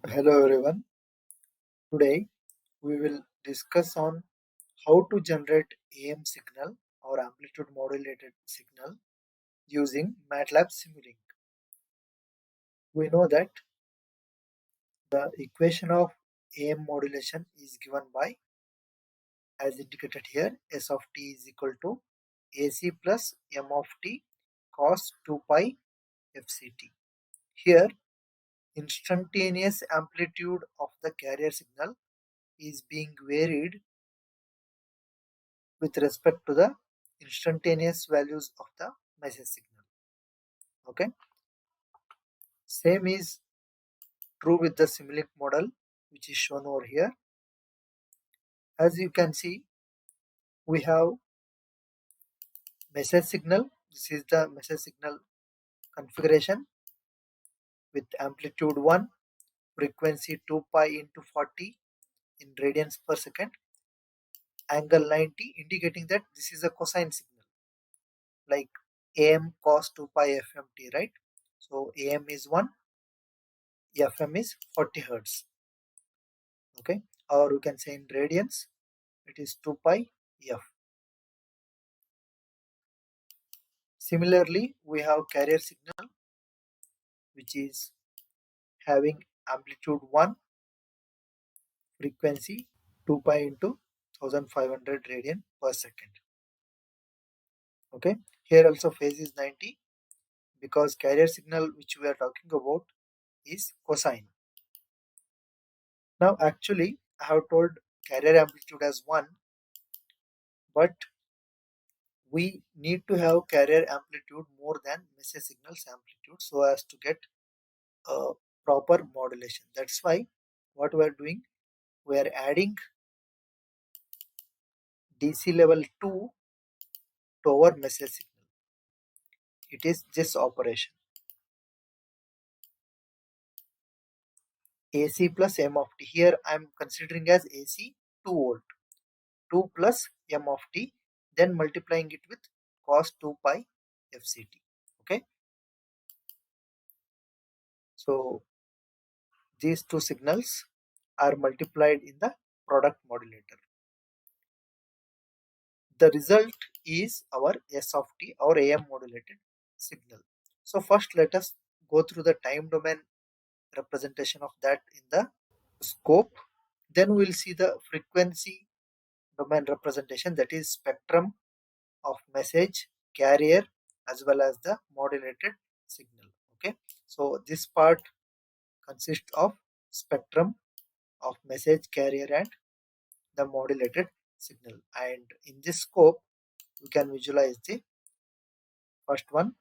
Hello everyone. Today we will discuss on how to generate AM signal or amplitude modulated signal using MATLAB Simulink. We know that the equation of AM modulation is given by, as indicated here, S of t is equal to AC plus M of t cos 2 pi FCT. Here instantaneous amplitude of the carrier signal is being varied with respect to the instantaneous values of the message signal. Okay, same is true with the Simulink model, which is shown over here. As you can see, we have message signal. This is the message signal configuration with amplitude 1, frequency 2 pi into 40 in radians per second, angle 90, indicating that this is a cosine signal like AM cos 2 pi FMT, right? So AM is 1, FM is 40 hertz. Okay, or you can say in radians it is 2 pi f. Similarly, we have carrier signal which is having amplitude 1, frequency 2 pi into 1500 radian per second. Okay, here also phase is 90 because carrier signal which we are talking about is cosine. Now actually I have told carrier amplitude as 1, but we need to have carrier amplitude more than message signal's amplitude so as to get a proper modulation. That's why what we are doing, we are adding DC level 2 to our message signal. It is this operation. AC plus M of t. Here I am considering as AC 2 volt. 2 plus M of t, then multiplying it with cos 2 pi FCT. Okay. So these two signals are multiplied in the product modulator. The result is our S of t or AM modulated signal. So first let us go through the time domain representation of that in the scope. Then we will see the frequency domain representation, that is spectrum of message carrier as well as the modulated signal. Okay, so this part consists of spectrum of message carrier and the modulated signal, and in this scope we can visualize the first one,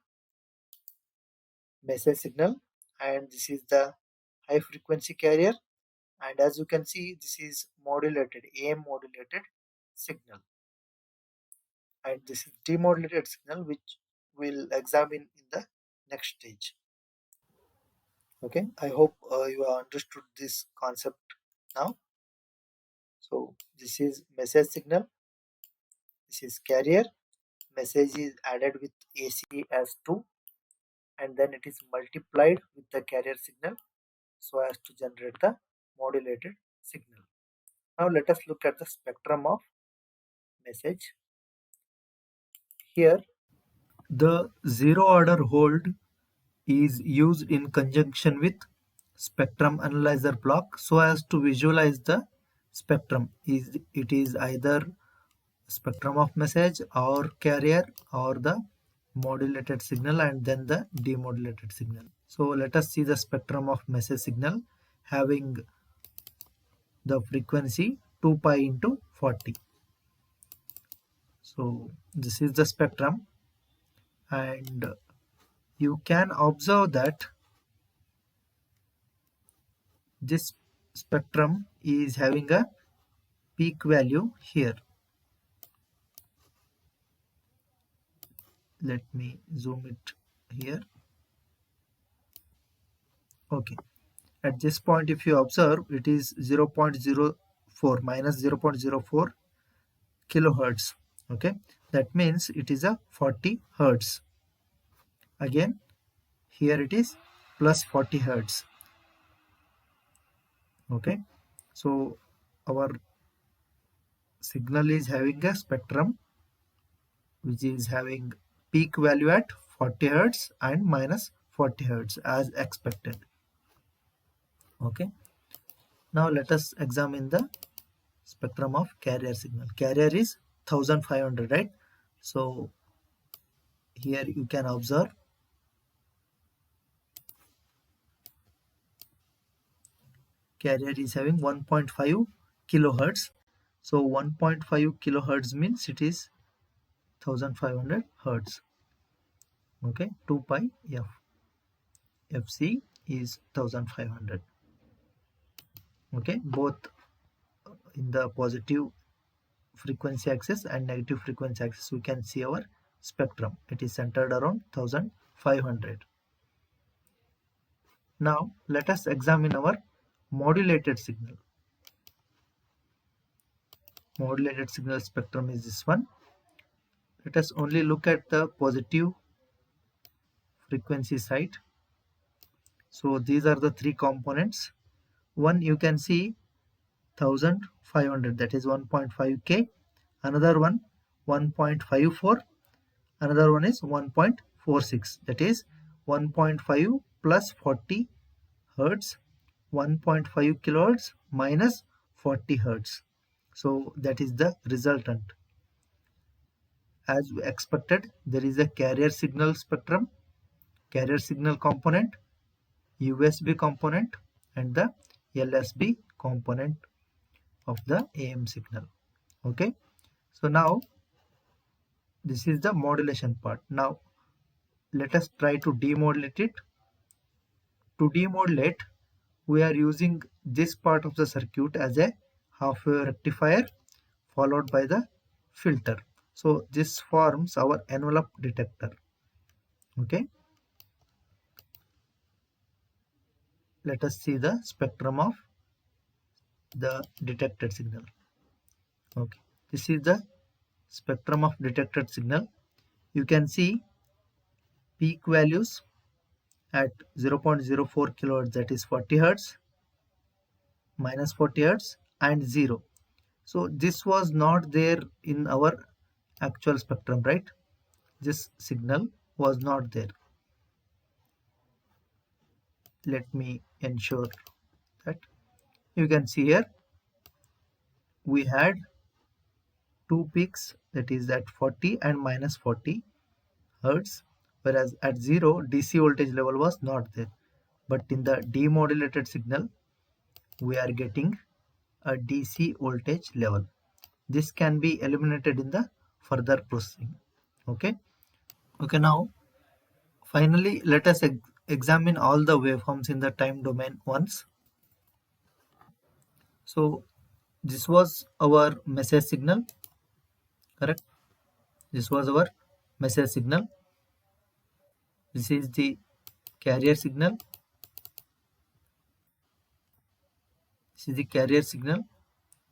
message signal, and this is the high frequency carrier, and as you can see this is modulated AM modulated signal, and this is demodulated signal which we'll examine in the next stage. Okay, I hope you have understood this concept now. So this is message signal, this is carrier, message is added with AC as 2, and then it is multiplied with the carrier signal so as to generate the modulated signal. Now let us look at the spectrum of message. Here the zero order hold is used in conjunction with spectrum analyzer block so as to visualize the spectrum. It is either spectrum of message or carrier or the modulated signal and then the demodulated signal. So let us see the spectrum of message signal having the frequency 2 pi into 40. So this is the spectrum, and you can observe that this spectrum is having a peak value here. Let me zoom it here. Okay, at this point if you observe it is 0.04 minus 0.04 kilohertz. Okay, that means it is a 40 hertz. Again here it is plus 40 hertz. Okay, so our signal is having a spectrum which is having peak value at 40 hertz and minus 40 hertz as expected. Okay, now let us examine the spectrum of carrier signal. Carrier is 1500, right? So here you can observe carrier is having 1.5 kilohertz. So 1.5 kilohertz means it is 1500 hertz. Okay, 2 pi f, fc is 1500. Okay, both in the positive frequency axis and negative frequency axis we can see our spectrum. It is centered around 1500. Now let us examine our modulated signal. Modulated signal spectrum is this one. Let us only look at the positive frequency side. So these are the three components. One you can see 1500, that is 1.5k. Another one 1.54. Another one is 1.46, that is 1.5 plus 40 hertz, 1.5 kilohertz minus 40 hertz. So that is the resultant. As expected, there is a carrier signal spectrum, carrier signal component, USB component, and the LSB component of the AM signal. Okay, so now this is the modulation part. Now let us try to demodulate it. To demodulate, we are using this part of the circuit as a half wave rectifier followed by the filter. So this forms our envelope detector. Okay, let us see the spectrum of the detected signal. Okay, this is the spectrum of detected signal. You can see peak values at 0.04 kilohertz, that is 40 hertz, minus 40 hertz, and 0. So this was not there in our actual spectrum, right? This signal was not there. Let me ensure that you can see here we had two peaks, that is at 40 and minus 40 hertz, whereas at 0 DC voltage level was not there. But in the demodulated signal we are getting a DC voltage level. This can be eliminated in the further processing. Okay, now finally let us examine all the waveforms in the time domain once. So this was our message signal, correct? This was our message signal. This is the carrier signal. This is the carrier signal.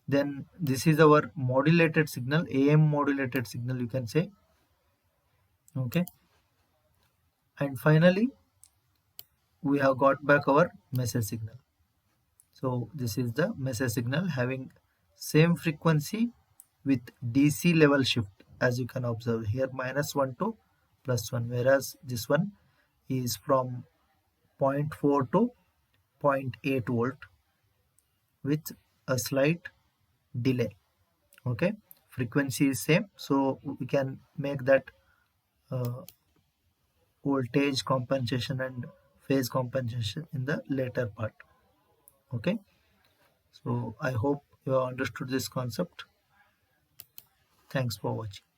Then this is our modulated signal, AM modulated signal you can say. Okay, and finally we have got back our message signal. So this is the message signal having same frequency with DC level shift, as you can observe here, -1 to +1, whereas this one is from zero point 0.4 to 0 0.8 volt with a slight delay. Okay, frequency is same, so we can make that uh, voltage compensation and phase compensation in the later part. Okay, so I hope you have understood this concept. Thanks for watching.